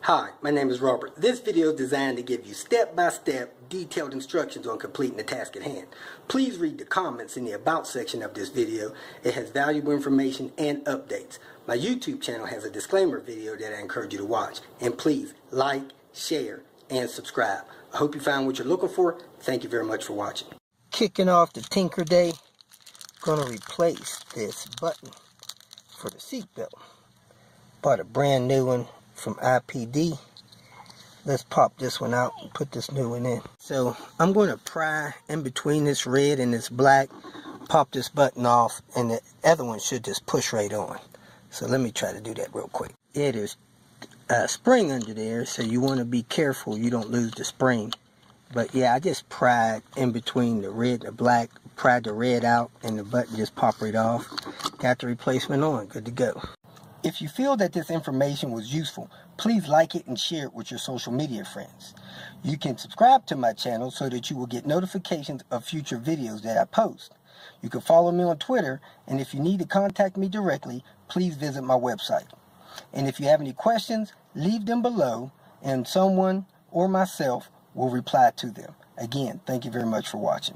Hi, my name is Robert. This video is designed to give you step-by-step detailed instructions on completing the task at hand. Please read the comments in the About section of this video. It has valuable information and updates. My YouTube channel has a disclaimer video that I encourage you to watch. And please like, share, and subscribe. I hope you found what you're looking for. Thank you very much for watching. Kicking off the Tinker Day, going to replace this button for the seatbelt. Bought a brand new one from IPD. Let's pop this one out and put this new one in. So I'm going to pry in between this red and this black, pop this button off, and the other one should just push right on. So let me try to do that real quick. Yeah, there's a spring under there, so you want to be careful you don't lose the spring. But yeah, I just pried in between the red and the black, pried the red out, and the button just popped right off. Got the replacement on, good to go. If you feel that this information was useful, please like it and share it with your social media friends. You can subscribe to my channel so that you will get notifications of future videos that I post. You can follow me on Twitter, and if you need to contact me directly, please visit my website. And if you have any questions, leave them below, and someone or myself will reply to them. Again, thank you very much for watching.